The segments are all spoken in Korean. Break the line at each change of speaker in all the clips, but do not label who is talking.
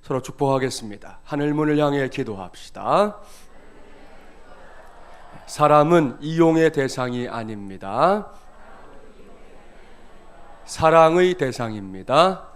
서로 축복하겠습니다. 하늘 문을 향해 기도합시다. 사람은 이용의 대상이 아닙니다. 사랑의 대상입니다.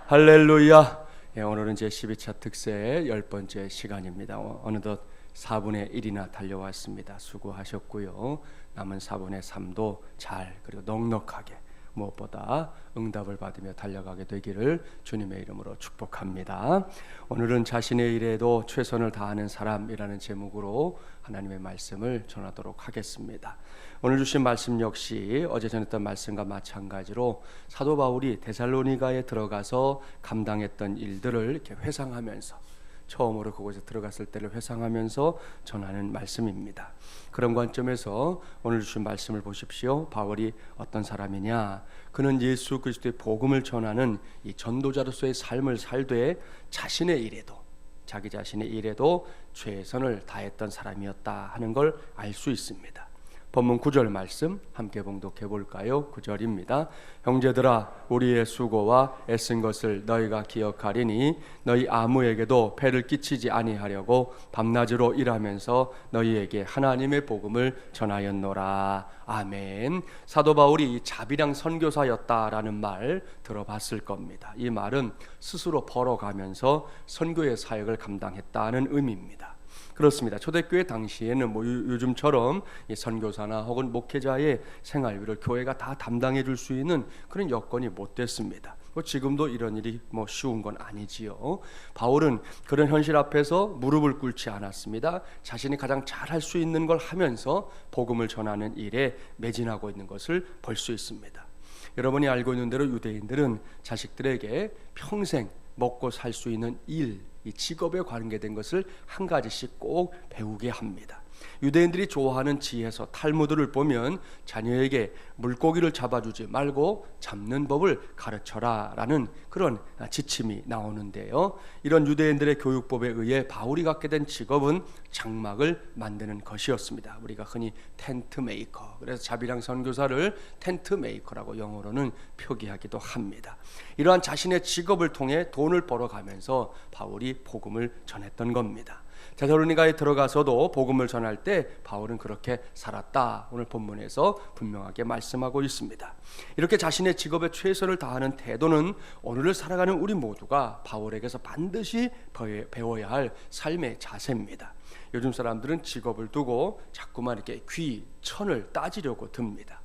할렐루야. 오늘은 제 12차 특세 10번째 시간입니다. 어느덧 4분의 1이나 달려왔습니다. 수고하셨고요. 남은 4분의 3도 잘 그리고 넉넉하게 무엇보다 응답을 받으며 달려가게 되기를 주님의 이름으로 축복합니다. 오늘은 자신의 일에도 최선을 다하는 사람이라는 제목으로 하나님의 말씀을 전하도록 하겠습니다. 오늘 주신 말씀 역시 어제 전했던 말씀과 마찬가지로 사도 바울이 데살로니가에 들어가서 감당했던 일들을 이렇게 회상하면서 처음으로 그곳에 들어갔을 때를 회상하면서 전하는 말씀입니다. 그런 관점에서 오늘 주신 말씀을 보십시오. 바울이 어떤 사람이냐? 그는 예수 그리스도의 복음을 전하는 이 전도자로서의 삶을 살되 자신의 일에도, 자기 자신의 일에도 최선을 다했던 사람이었다 하는 걸 알 수 있습니다. 본문 9절 말씀 함께 봉독해 볼까요? 9절입니다. 형제들아, 우리의 수고와 애쓴 것을 너희가 기억하리니 너희 아무에게도 폐를 끼치지 아니하려고 밤낮으로 일하면서 너희에게 하나님의 복음을 전하였노라. 아멘. 사도 바울이 자비랑 선교사였다라는 말 들어봤을 겁니다. 이 말은 스스로 벌어가면서 선교의 사역을 감당했다는 의미입니다. 그렇습니다. 초대교회 당시에는 요즘처럼 선교사나 혹은 목회자의 생활비를 교회가 다 담당해 줄 수 있는 그런 여건이 못 됐습니다. 지금도 이런 일이 쉬운 건 아니지요. 바울은 그런 현실 앞에서 무릎을 꿇지 않았습니다. 자신이 가장 잘할 수 있는 걸 하면서 복음을 전하는 일에 매진하고 있는 것을 볼 수 있습니다. 여러분이 알고 있는 대로 유대인들은 자식들에게 평생 먹고 살 수 있는 일, 이 직업에 관계된 것을 한 가지씩 꼭 배우게 합니다. 유대인들이 좋아하는 지혜서 탈무드를 보면 자녀에게 물고기를 잡아주지 말고 잡는 법을 가르쳐라 라는 그런 지침이 나오는데요. 이런 유대인들의 교육법에 의해 바울이 갖게 된 직업은 장막을 만드는 것이었습니다. 우리가 흔히 텐트 메이커, 그래서 자비랑 선교사를 텐트 메이커라고 영어로는 표기하기도 합니다. 이러한 자신의 직업을 통해 돈을 벌어가면서 바울이 복음을 전했던 겁니다. 데살로니가에 들어가서도 복음을 전할 때 바울은 그렇게 살았다. 오늘 본문에서 분명하게 말씀하고 있습니다. 이렇게 자신의 직업에 최선을 다하는 태도는 오늘을 살아가는 우리 모두가 바울에게서 반드시 배워야 할 삶의 자세입니다. 요즘 사람들은 직업을 두고 자꾸만 이렇게 귀, 천을 따지려고 듭니다.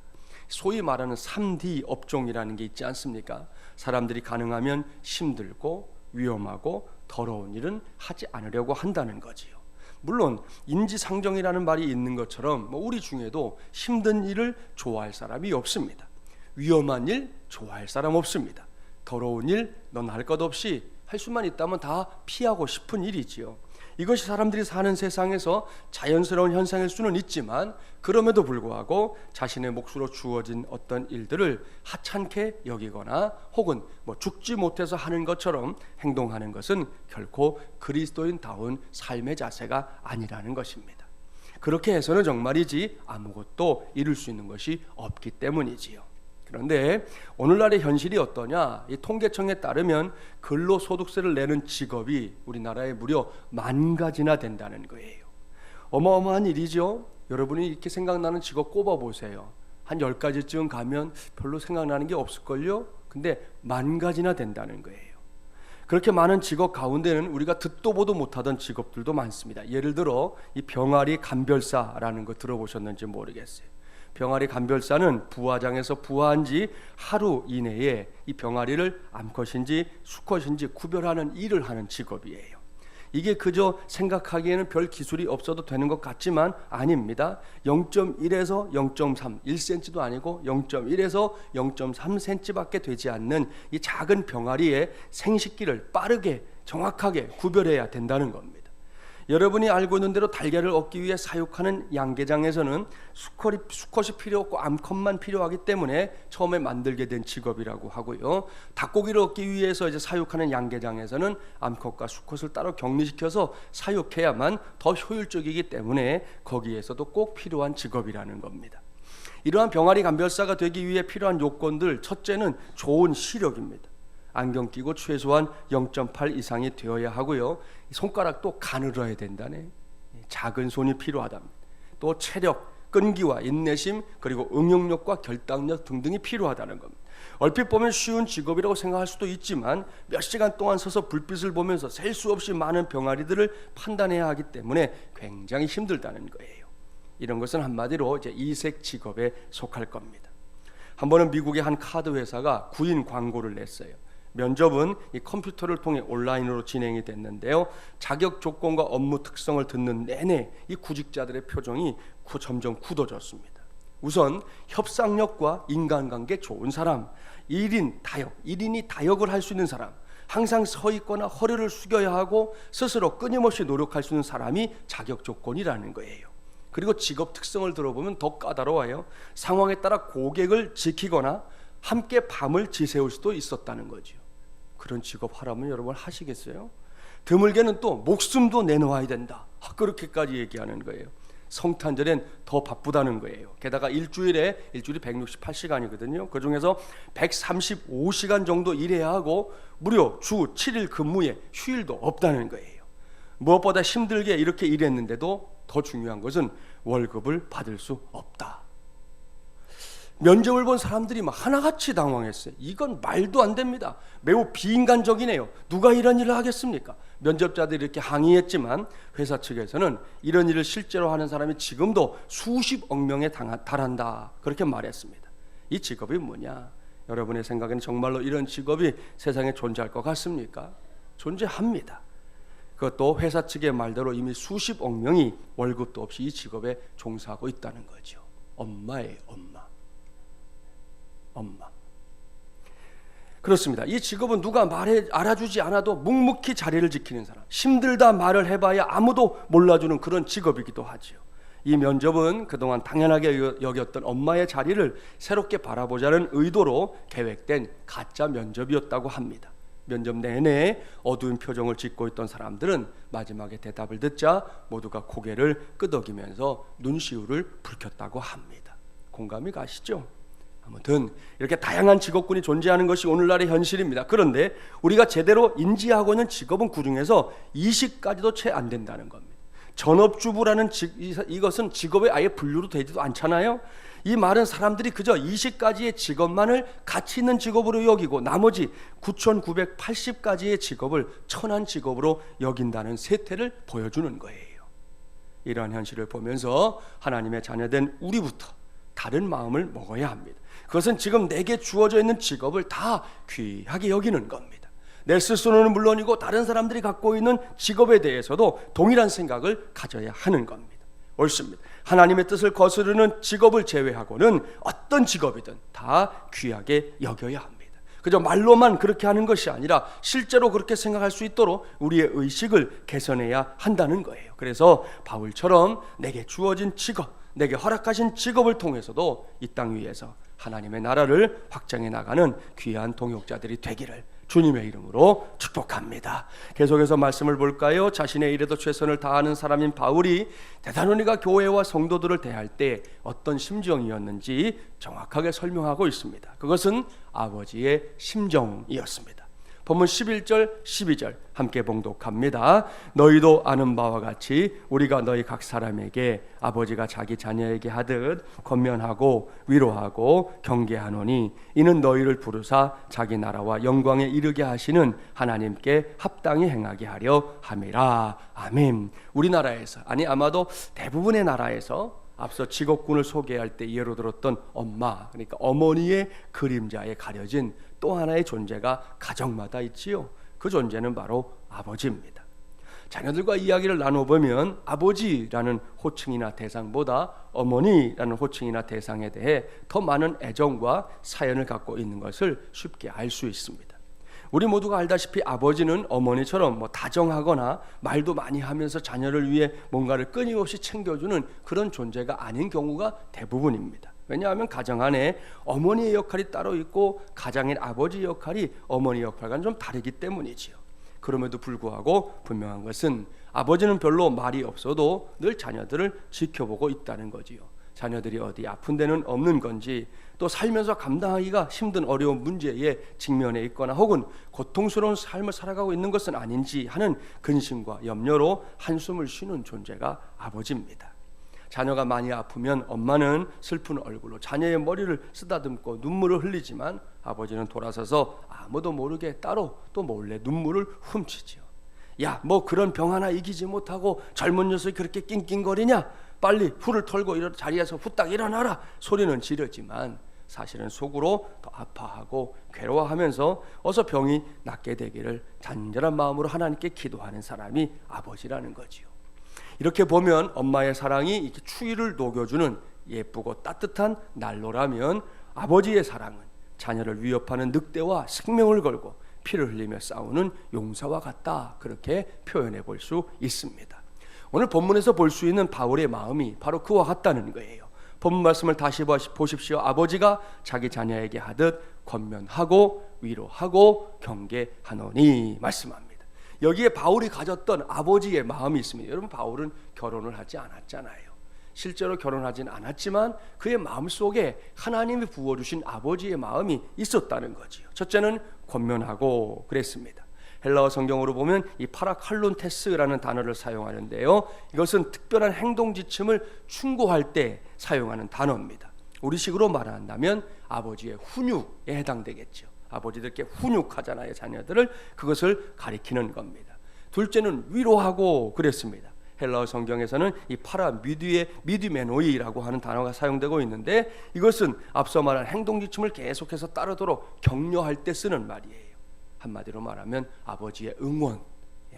소위 말하는 3D 업종이라는 게 있지 않습니까? 사람들이 가능하면 힘들고 위험하고 더러운 일은 하지 않으려고 한다는 거지요. 물론 인지상정이라는 말이 있는 것처럼 우리 중에도 힘든 일을 좋아할 사람이 없습니다. 위험한 일 좋아할 사람 없습니다. 더러운 일 넌 할 것 없이 할 수만 있다면 다 피하고 싶은 일이지요. 이것이 사람들이 사는 세상에서 자연스러운 현상일 수는 있지만 그럼에도 불구하고 자신의 몫으로 주어진 어떤 일들을 하찮게 여기거나 혹은 죽지 못해서 하는 것처럼 행동하는 것은 결코 그리스도인다운 삶의 자세가 아니라는 것입니다. 그렇게 해서는 정말이지 아무것도 이룰 수 있는 것이 없기 때문이지요. 그런데 오늘날의 현실이 어떠냐? 이 통계청에 따르면 근로소득세를 내는 직업이 우리나라에 무려 10,000가지나 된다는 거예요. 어마어마한 일이죠. 여러분이 이렇게 생각나는 직업 꼽아보세요. 한 10가지쯤 가면 별로 생각나는 게 없을걸요? 근데 10,000가지나 된다는 거예요. 그렇게 많은 직업 가운데는 우리가 듣도 보도 못하던 직업들도 많습니다. 예를 들어 이 병아리 감별사라는 거 들어보셨는지 모르겠어요. 병아리 감별사는 부화장에서 부화한 지 하루 이내에 이 병아리를 암컷인지 수컷인지 구별하는 일을 하는 직업이에요. 이게 그저 생각하기에는 별 기술이 없어도 되는 것 같지만 아닙니다. 0.1에서 0.3, 1cm도 아니고 0.1에서 0.3cm밖에 되지 않는 이 작은 병아리의 생식기를 빠르게 정확하게 구별해야 된다는 겁니다. 여러분이 알고 있는 대로 달걀을 얻기 위해 사육하는 양계장에서는 수컷이 필요 없고 암컷만 필요하기 때문에 처음에 만들게 된 직업이라고 하고요. 닭고기를 얻기 위해서 이제 사육하는 양계장에서는 암컷과 수컷을 따로 격리시켜서 사육해야만 더 효율적이기 때문에 거기에서도 꼭 필요한 직업이라는 겁니다. 이러한 병아리 감별사가 되기 위해 필요한 요건들, 첫째는 좋은 시력입니다. 안경 끼고 최소한 0.8 이상이 되어야 하고요. 손가락도 가늘어야 된다네. 작은 손이 필요하답니다. 또 체력, 끈기와 인내심, 그리고 응용력과 결단력 등등이 필요하다는 겁니다. 얼핏 보면 쉬운 직업이라고 생각할 수도 있지만 몇 시간 동안 서서 불빛을 보면서 셀 수 없이 많은 병아리들을 판단해야 하기 때문에 굉장히 힘들다는 거예요. 이런 것은 한마디로 이제 이색 직업에 속할 겁니다. 한 번은 미국의 한 카드 회사가 구인 광고를 냈어요. 면접은 이 컴퓨터를 통해 온라인으로 진행이 됐는데요. 자격 조건과 업무 특성을 듣는 내내 이 구직자들의 표정이 점점 굳어졌습니다. 우선 협상력과 인간관계 좋은 사람, 1인이 다역을 할 수 있는 사람, 항상 서 있거나 허리를 숙여야 하고 스스로 끊임없이 노력할 수 있는 사람이 자격 조건이라는 거예요. 그리고 직업 특성을 들어보면 더 까다로워요. 상황에 따라 고객을 지키거나 함께 밤을 지새울 수도 있었다는 거죠. 그런 직업 하라면 여러분 하시겠어요? 드물게는 또 목숨도 내놓아야 된다. 그렇게까지 얘기하는 거예요. 성탄절엔 더 바쁘다는 거예요. 게다가 일주일이 168시간이거든요. 그중에서 135시간 정도 일해야 하고 무려 주 7일 근무에 휴일도 없다는 거예요. 무엇보다 힘들게 이렇게 일했는데도 더 중요한 것은 월급을 받을 수 없다. 면접을 본 사람들이 막 하나같이 당황했어요. 이건 말도 안 됩니다. 매우 비인간적이네요. 누가 이런 일을 하겠습니까? 면접자들이 이렇게 항의했지만 회사 측에서는 이런 일을 실제로 하는 사람이 지금도 수십억 명에 달한다. 그렇게 말했습니다. 이 직업이 뭐냐? 여러분의 생각에는 정말로 이런 직업이 세상에 존재할 것 같습니까? 존재합니다. 그것도 회사 측의 말대로 이미 수십억 명이 월급도 없이 이 직업에 종사하고 있다는 거죠. 엄마예요, 엄마. 그렇습니다. 이 직업은 누가 알아주지 않아도 묵묵히 자리를 지키는 사람, 힘들다 말을 해봐야 아무도 몰라주는 그런 직업이기도 하죠. 이 면접은 그동안 당연하게 여겼던 엄마의 자리를 새롭게 바라보자는 의도로 계획된 가짜 면접이었다고 합니다. 면접 내내 어두운 표정을 짓고 있던 사람들은 마지막에 대답을 듣자 모두가 고개를 끄덕이면서 눈시울을 붉혔다고 합니다. 공감이 가시죠? 아무튼 이렇게 다양한 직업군이 존재하는 것이 오늘날의 현실입니다. 그런데 우리가 제대로 인지하고 있는 직업은 그중에서 20가지도 채 안 된다는 겁니다. 전업주부라는 이것은 직업에 아예 분류로 되지도 않잖아요. 이 말은 사람들이 그저 20가지의 직업만을 가치 있는 직업으로 여기고 나머지 9,980가지의 직업을 천한 직업으로 여긴다는 세태를 보여주는 거예요. 이러한 현실을 보면서 하나님의 자녀된 우리부터 다른 마음을 먹어야 합니다. 그것은 지금 내게 주어져 있는 직업을 다 귀하게 여기는 겁니다. 내 스스로는 물론이고 다른 사람들이 갖고 있는 직업에 대해서도 동일한 생각을 가져야 하는 겁니다. 옳습니다. 하나님의 뜻을 거스르는 직업을 제외하고는 어떤 직업이든 다 귀하게 여겨야 합니다. 그저 말로만 그렇게 하는 것이 아니라 실제로 그렇게 생각할 수 있도록 우리의 의식을 개선해야 한다는 거예요. 그래서 바울처럼 내게 주어진 직업, 내게 허락하신 직업을 통해서도 이 땅 위에서 하나님의 나라를 확장해 나가는 귀한 동역자들이 되기를 주님의 이름으로 축복합니다. 계속해서 말씀을 볼까요? 자신의 일에도 최선을 다하는 사람인 바울이 데살로니가 교회와 성도들을 대할 때 어떤 심정이었는지 정확하게 설명하고 있습니다. 그것은 아버지의 심정이었습니다. 본문 11절 12절 함께 봉독합니다. 너희도 아는 바와 같이 우리가 너희 각 사람에게 아버지가 자기 자녀에게 하듯 권면하고 위로하고 경계하노니 이는 너희를 부르사 자기 나라와 영광에 이르게 하시는 하나님께 합당히 행하게 하려 함이라. 아멘. 우리나라에서 아마도 대부분의 나라에서 앞서 직업군을 소개할 때 예로 들었던 엄마, 그러니까 어머니의 그림자에 가려진 또 하나의 존재가 가정마다 있지요. 그 존재는 바로 아버지입니다. 자녀들과 이야기를 나눠보면 아버지라는 호칭이나 대상보다 어머니라는 호칭이나 대상에 대해 더 많은 애정과 사연을 갖고 있는 것을 쉽게 알 수 있습니다. 우리 모두가 알다시피 아버지는 어머니처럼 다정하거나 말도 많이 하면서 자녀를 위해 뭔가를 끊임없이 챙겨주는 그런 존재가 아닌 경우가 대부분입니다. 왜냐하면 가정 안에 어머니의 역할이 따로 있고 가장인 아버지의 역할이 어머니 역할과는 좀 다르기 때문이지요. 그럼에도 불구하고 분명한 것은 아버지는 별로 말이 없어도 늘 자녀들을 지켜보고 있다는 거지요. 자녀들이 어디 아픈 데는 없는 건지, 또 살면서 감당하기가 힘든 어려운 문제에 직면해 있거나 혹은 고통스러운 삶을 살아가고 있는 것은 아닌지 하는 근심과 염려로 한숨을 쉬는 존재가 아버지입니다. 자녀가 많이 아프면 엄마는 슬픈 얼굴로 자녀의 머리를 쓰다듬고 눈물을 흘리지만 아버지는 돌아서서 아무도 모르게 따로 또 몰래 눈물을 훔치죠. 야, 뭐 그런 병 하나 이기지 못하고 젊은 녀석이 그렇게 낑낑거리냐? 빨리 후를 털고 자리에서 후딱 일어나라 소리는 지르지만 사실은 속으로 더 아파하고 괴로워하면서 어서 병이 낫게 되기를 간절한 마음으로 하나님께 기도하는 사람이 아버지라는 거지요. 이렇게 보면 엄마의 사랑이 이렇게 추위를 녹여주는 예쁘고 따뜻한 난로라면, 아버지의 사랑은 자녀를 위협하는 늑대와 생명을 걸고 피를 흘리며 싸우는 용사와 같다, 그렇게 표현해 볼 수 있습니다. 오늘 본문에서 볼 수 있는 바울의 마음이 바로 그와 같다는 거예요. 본문 말씀을 다시 보십시오. 아버지가 자기 자녀에게 하듯 권면하고 위로하고 경계하노니 말씀합니다. 여기에 바울이 가졌던 아버지의 마음이 있습니다. 여러분, 바울은 결혼을 하지 않았잖아요. 실제로 결혼하진 않았지만 그의 마음속에 하나님이 부어주신 아버지의 마음이 있었다는 거지요. 첫째는 권면하고 그랬습니다. 헬라어 성경으로 보면 이 파라칼론테스라는 단어를 사용하는데요, 이것은 특별한 행동 지침을 충고할 때 사용하는 단어입니다. 우리식으로 말한다면 아버지의 훈육에 해당되겠죠. 아버지들께 훈육하잖아요, 자녀들을. 그것을 가리키는 겁니다. 둘째는 위로하고 그랬습니다. 헬라어 성경에서는 이 미디메노이라고 하는 단어가 사용되고 있는데, 이것은 앞서 말한 행동 지침을 계속해서 따르도록 격려할 때 쓰는 말이에요. 한마디로 말하면 아버지의 응원.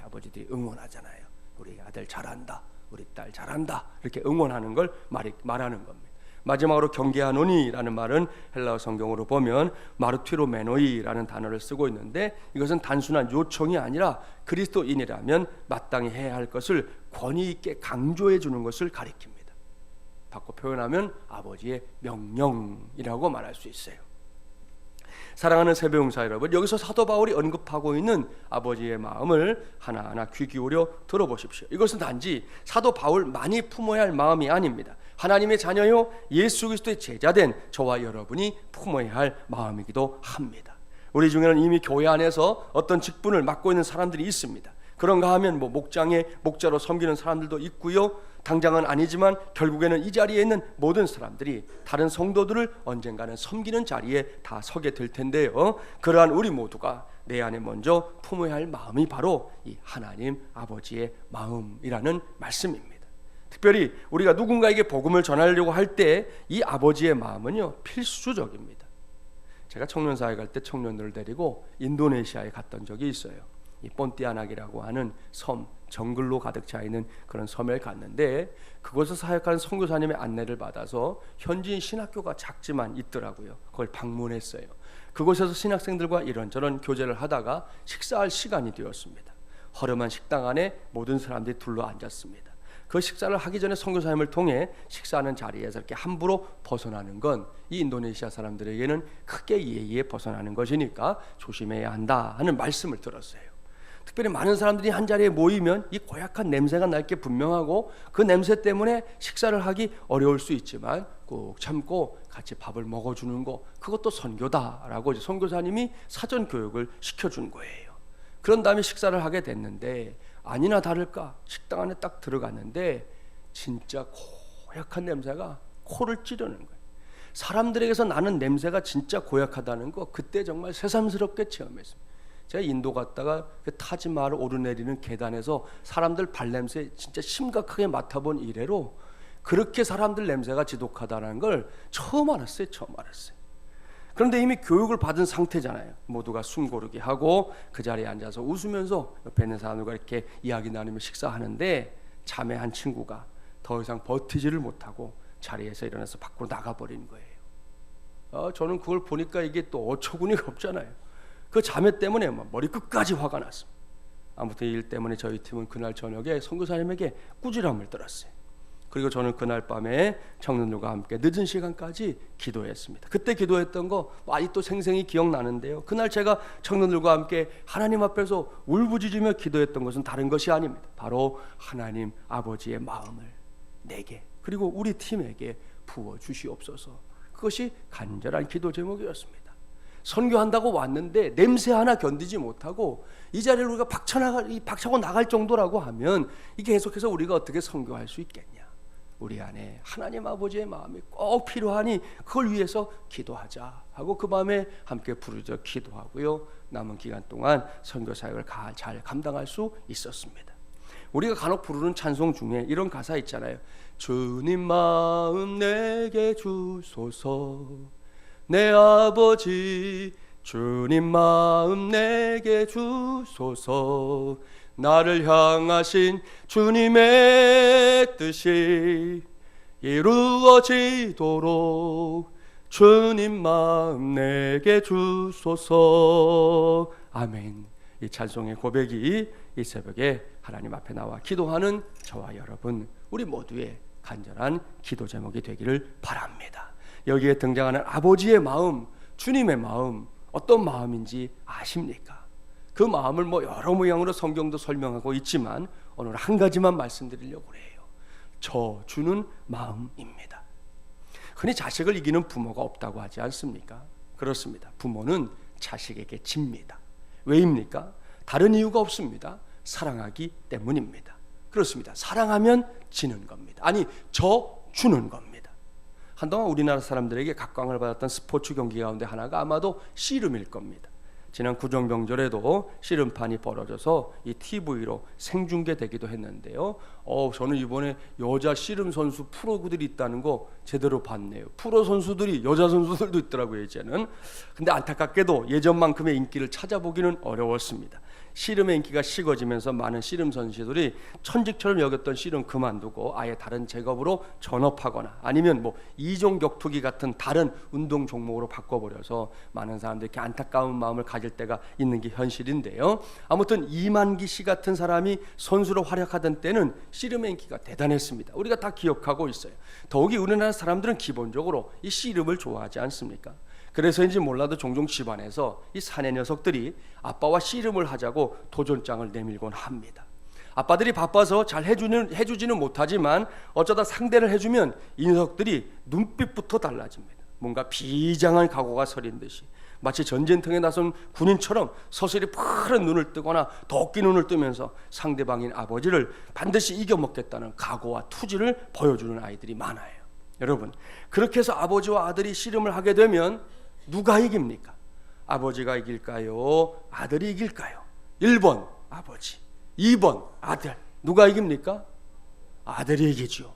아버지들이 응원하잖아요. 우리 아들 잘한다, 우리 딸 잘한다, 이렇게 응원하는 걸 말하는 겁니다. 마지막으로 경계하노니라는 말은 헬라어 성경으로 보면 마르티로메노이라는 단어를 쓰고 있는데, 이것은 단순한 요청이 아니라 그리스도인이라면 마땅히 해야 할 것을 권위 있게 강조해 주는 것을 가리킵니다. 바꿔 표현하면 아버지의 명령이라고 말할 수 있어요. 사랑하는 세배용사 여러분, 여기서 사도 바울이 언급하고 있는 아버지의 마음을 하나하나 귀 기울여 들어보십시오. 이것은 단지 사도 바울만이 품어야 할 마음이 아닙니다. 하나님의 자녀요, 예수 그리스도의 제자된 저와 여러분이 품어야 할 마음이기도 합니다. 우리 중에는 이미 교회 안에서 어떤 직분을 맡고 있는 사람들이 있습니다. 그런가 하면 목자로 섬기는 사람들도 있고요, 당장은 아니지만 결국에는 이 자리에 있는 모든 사람들이 다른 성도들을 언젠가는 섬기는 자리에 다 서게 될 텐데요, 그러한 우리 모두가 내 안에 먼저 품어야 할 마음이 바로 이 하나님 아버지의 마음이라는 말씀입니다. 특별히 우리가 누군가에게 복음을 전하려고 할 때 이 아버지의 마음은요, 필수적입니다. 제가 청년사회 갈 때 청년들을 데리고 인도네시아에 갔던 적이 있어요. 이 본티아낙이라고 하는 섬, 정글로 가득 차 있는 그런 섬에 갔는데, 그곳에서 사역하는 선교사님의 안내를 받아서 현지인 신학교가 작지만 있더라고요. 그걸 방문했어요. 그곳에서 신학생들과 이런저런 교제를 하다가 식사할 시간이 되었습니다. 허름한 식당 안에 모든 사람들이 둘러 앉았습니다. 그 식사를 하기 전에 선교사님을 통해 식사하는 자리에서 이렇게 함부로 벗어나는 건 이 인도네시아 사람들에게는 크게 예의에 벗어나는 것이니까 조심해야 한다 하는 말씀을 들었어요. 특별히 많은 사람들이 한 자리에 모이면 이 고약한 냄새가 날 게 분명하고, 그 냄새 때문에 식사를 하기 어려울 수 있지만 꼭 참고 같이 밥을 먹어주는 거, 그것도 선교다라고 선교사님이 사전 교육을 시켜준 거예요. 그런 다음에 식사를 하게 됐는데, 아니나 다를까 식당 안에 딱 들어갔는데 진짜 고약한 냄새가 코를 찌르는 거예요. 사람들에게서 나는 냄새가 진짜 고약하다는 거, 그때 정말 새삼스럽게 체험했습니다. 제가 인도 갔다가 그 타지마를 오르내리는 계단에서 사람들 발냄새 진짜 심각하게 맡아본 이래로 그렇게 사람들 냄새가 지독하다는 걸 처음 알았어요. 그런데 이미 교육을 받은 상태잖아요. 모두가 숨 고르게 하고 그 자리에 앉아서 웃으면서 옆에 있는 사람들과 이렇게 이야기 나누며 식사하는데, 자매 한 친구가 더 이상 버티지를 못하고 자리에서 일어나서 밖으로 나가버린 거예요. 저는 그걸 보니까 이게 또 어처구니가 없잖아요. 그 자매 때문에 머리 끝까지 화가 났습니다. 아무튼 이 일 때문에 저희 팀은 그날 저녁에 선교사님에게 꾸지람을 들었어요. 그리고 저는 그날 밤에 청년들과 함께 늦은 시간까지 기도했습니다. 그때 기도했던 거 아직도 생생히 기억나는데요, 그날 제가 청년들과 함께 하나님 앞에서 울부짖으며 기도했던 것은 다른 것이 아닙니다. 바로 하나님 아버지의 마음을 내게, 그리고 우리 팀에게 부어 주시옵소서. 그것이 간절한 기도 제목이었습니다. 선교한다고 왔는데 냄새 하나 견디지 못하고 이 자리를 우리가 박차고 나갈 정도라고 하면 이게 계속해서 우리가 어떻게 선교할 수 있겠냐. 우리 안에 하나님 아버지의 마음이 꼭 필요하니 그걸 위해서 기도하자 하고 그 밤에 함께 부르짖어 기도하고요. 남은 기간 동안 선교 사역을 잘 감당할 수 있었습니다. 우리가 간혹 부르는 찬송 중에 이런 가사 있잖아요. 주님 마음 내게 주소서, 내 아버지 주님 마음 내게 주소서, 나를 향하신 주님의 뜻이 이루어지도록 주님 마음 내게 주소서. 아멘. 이 찬송의 고백이 이 새벽에 하나님 앞에 나와 기도하는 저와 여러분, 우리 모두의 간절한 기도 제목이 되기를 바랍니다. 여기에 등장하는 아버지의 마음, 주님의 마음, 어떤 마음인지 아십니까? 그 마음을 여러 모양으로 성경도 설명하고 있지만 오늘 한 가지만 말씀드리려고 해요. 저 주는 마음입니다. 흔히 자식을 이기는 부모가 없다고 하지 않습니까? 그렇습니다. 부모는 자식에게 집니다. 왜입니까? 다른 이유가 없습니다. 사랑하기 때문입니다. 그렇습니다. 사랑하면 지는 겁니다. 아니, 저 주는 겁니다. 한동안 우리나라 사람들에게 각광을 받았던 스포츠 경기 가운데 하나가 아마도 씨름일 겁니다. 지난 구정명절에도 씨름판이 벌어져서 이 TV로 생중계되기도 했는데요. 저는 이번에 여자 씨름 선수 프로들이 있다는 거 제대로 봤네요. 프로 선수들이 여자 선수들도 있더라고요, 이제는. 근데 안타깝게도 예전만큼의 인기를 찾아보기는 어려웠습니다. 씨름의 인기가 식어지면서 많은 씨름 선수들이 천직처럼 여겼던 씨름 그만두고 아예 다른 직업으로 전업하거나 아니면 이종 격투기 같은 다른 운동 종목으로 바꿔버려서 많은 사람들이 이렇게 안타까운 마음을 가질 때가 있는 게 현실인데요. 아무튼 이만기 씨 같은 사람이 선수로 활약하던 때는 씨름의 인기가 대단했습니다. 우리가 다 기억하고 있어요. 더욱이 우리나라 사람들은 기본적으로 이 씨름을 좋아하지 않습니까? 그래서인지 몰라도 종종 집안에서 이 사내 녀석들이 아빠와 씨름을 하자고 도전장을 내밀곤 합니다. 아빠들이 바빠서 잘 해주지는 못하지만 어쩌다 상대를 해주면 이 녀석들이 눈빛부터 달라집니다. 뭔가 비장한 각오가 서린 듯이 마치 전쟁터에 나선 군인처럼 서슬이 푸른 눈을 뜨거나 도끼 눈을 뜨면서 상대방인 아버지를 반드시 이겨먹겠다는 각오와 투지를 보여주는 아이들이 많아요. 여러분, 그렇게 해서 아버지와 아들이 씨름을 하게 되면 누가 이깁니까? 아버지가 이길까요? 아들이 이길까요? 1번 아버지, 2번 아들. 누가 이깁니까? 아들이 이기죠.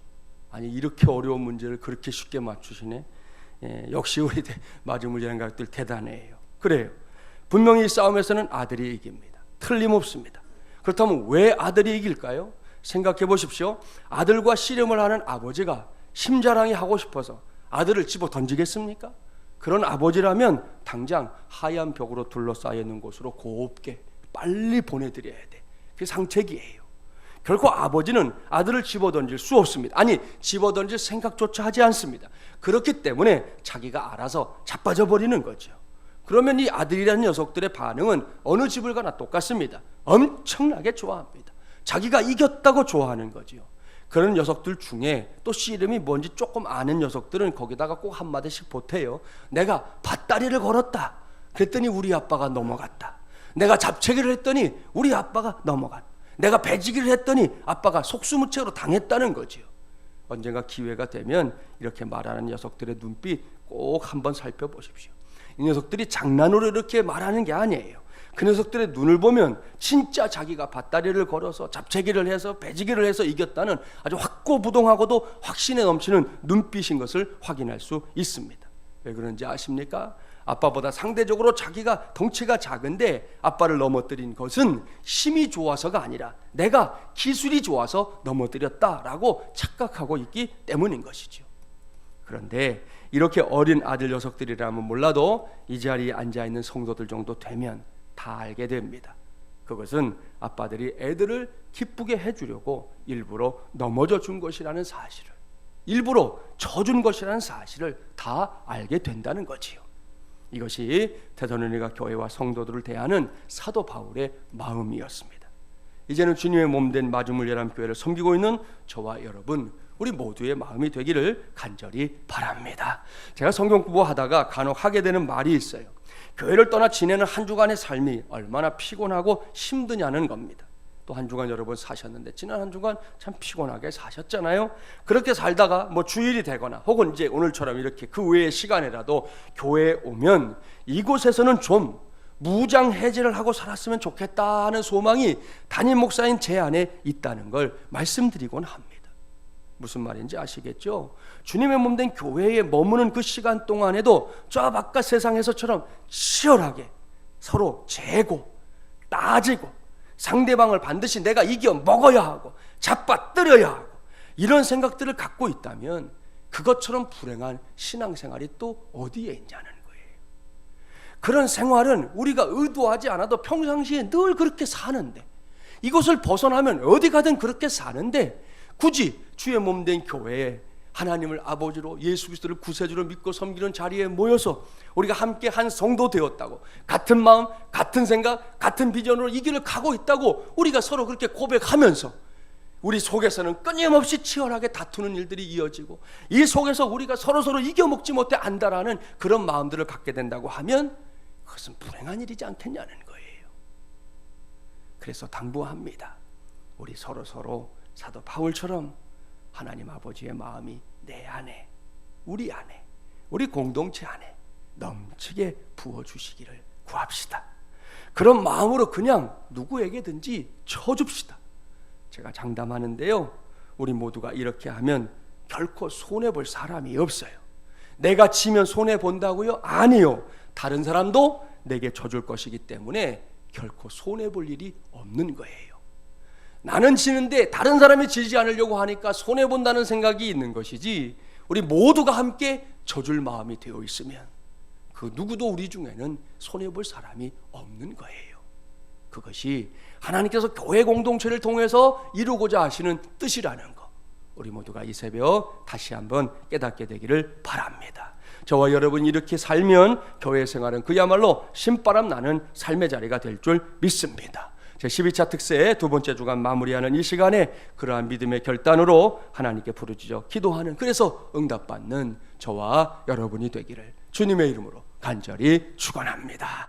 아니, 이렇게 어려운 문제를 그렇게 쉽게 맞추시네. 역시 우리 마주물리하는 가족들 대단해요. 그래요. 분명히 이 싸움에서는 아들이 이깁니다. 틀림없습니다. 그렇다면 왜 아들이 이길까요? 생각해 보십시오. 아들과 씨름을 하는 아버지가 심자랑이 하고 싶어서 아들을 집어 던지겠습니까? 그런 아버지라면 당장 하얀 벽으로 둘러싸여 있는 곳으로 곱게 빨리 보내드려야 돼. 그게 상책이에요. 결코 아버지는 아들을 집어던질 수 없습니다. 아니, 집어던질 생각조차 하지 않습니다. 그렇기 때문에 자기가 알아서 자빠져 버리는 거죠. 그러면 이 아들이라는 녀석들의 반응은 어느 집을 가나 똑같습니다. 엄청나게 좋아합니다. 자기가 이겼다고 좋아하는 거죠. 그런 녀석들 중에 또 씨름이 뭔지 조금 아는 녀석들은 거기다가 꼭 한마디씩 보태요. 내가 밭다리를 걸었다. 그랬더니 우리 아빠가 넘어갔다. 내가 잡채기를 했더니 우리 아빠가 넘어갔다. 내가 배지기를 했더니 아빠가 속수무책으로 당했다는 거죠. 언젠가 기회가 되면 이렇게 말하는 녀석들의 눈빛 꼭 한번 살펴보십시오. 이 녀석들이 장난으로 이렇게 말하는 게 아니에요. 그 녀석들의 눈을 보면 진짜 자기가 밭다리를 걸어서 잡채기를 해서 배지기를 해서 이겼다는 아주 확고부동하고도 확신에 넘치는 눈빛인 것을 확인할 수 있습니다. 왜 그런지 아십니까? 아빠보다 상대적으로 자기가 덩치가 작은데 아빠를 넘어뜨린 것은 힘이 좋아서가 아니라 내가 기술이 좋아서 넘어뜨렸다라고 착각하고 있기 때문인 것이죠. 그런데 이렇게 어린 아들 녀석들이라면 몰라도 이 자리에 앉아있는 성도들 정도 되면 다 알게 됩니다. 그것은 아빠들이 애들을 기쁘게 해주려고 일부러 넘어져 준 것이라는 사실을, 일부러 져준 것이라는 사실을 다 알게 된다는 거지요. 이것이 데살로니가 교회와 성도들을 대하는 사도 바울의 마음이었습니다. 이제는 주님의 몸된 마중물 열람교회를 섬기고 있는 저와 여러분, 우리 모두의 마음이 되기를 간절히 바랍니다. 제가 성경 공부하다가 간혹 하게 되는 말이 있어요. 교회를 떠나 지내는 한 주간의 삶이 얼마나 피곤하고 힘드냐는 겁니다. 또 한 주간 여러분 사셨는데 지난 한 주간 참 피곤하게 사셨잖아요. 그렇게 살다가 뭐 주일이 되거나 혹은 이제 오늘처럼 이렇게 그 외의 시간에라도 교회에 오면 이곳에서는 좀 무장해제를 하고 살았으면 좋겠다는 소망이 담임 목사인 제 안에 있다는 걸 말씀드리곤 합니다. 무슨 말인지 아시겠죠? 주님의 몸된 교회에 머무는 그 시간 동안에도 저 바깥 세상에서처럼 치열하게 서로 재고 따지고 상대방을 반드시 내가 이겨 먹어야 하고 잡아뜨려야 하고 이런 생각들을 갖고 있다면 그것처럼 불행한 신앙생활이 또 어디에 있냐는 거예요. 그런 생활은 우리가 의도하지 않아도 평상시에 늘 그렇게 사는데, 이것을 벗어나면 어디 가든 그렇게 사는데, 굳이 주의 몸된 교회에 하나님을 아버지로 예수 그리스도를 구세주로 믿고 섬기는 자리에 모여서 우리가 함께 한 성도 되었다고, 같은 마음, 같은 생각, 같은 비전으로 이 길을 가고 있다고 우리가 서로 그렇게 고백하면서 우리 속에서는 끊임없이 치열하게 다투는 일들이 이어지고 이 속에서 우리가 서로서로 이겨먹지 못해 안다라는 그런 마음들을 갖게 된다고 하면 그것은 불행한 일이지 않겠냐는 거예요. 그래서 당부합니다. 우리 서로서로 사도 바울처럼 하나님 아버지의 마음이 내 안에, 우리 안에, 우리 공동체 안에 넘치게 부어주시기를 구합시다. 그런 마음으로 그냥 누구에게든지 쳐줍시다. 제가 장담하는데요, 우리 모두가 이렇게 하면 결코 손해볼 사람이 없어요. 내가 지면 손해본다고요? 아니요. 다른 사람도 내게 져줄 것이기 때문에 결코 손해볼 일이 없는 거예요. 나는 지는데 다른 사람이 지지 않으려고 하니까 손해본다는 생각이 있는 것이지, 우리 모두가 함께 져줄 마음이 되어 있으면 그 누구도 우리 중에는 손해볼 사람이 없는 거예요. 그것이 하나님께서 교회 공동체를 통해서 이루고자 하시는 뜻이라는 것, 우리 모두가 이 새벽 다시 한번 깨닫게 되기를 바랍니다. 저와 여러분이 이렇게 살면 교회 생활은 그야말로 신바람 나는 삶의 자리가 될 줄 믿습니다. 제12차 특세의 두 번째 주간 마무리하는 이 시간에 그러한 믿음의 결단으로 하나님께 부르짖어 기도하는, 그래서 응답받는 저와 여러분이 되기를 주님의 이름으로 간절히 축원합니다.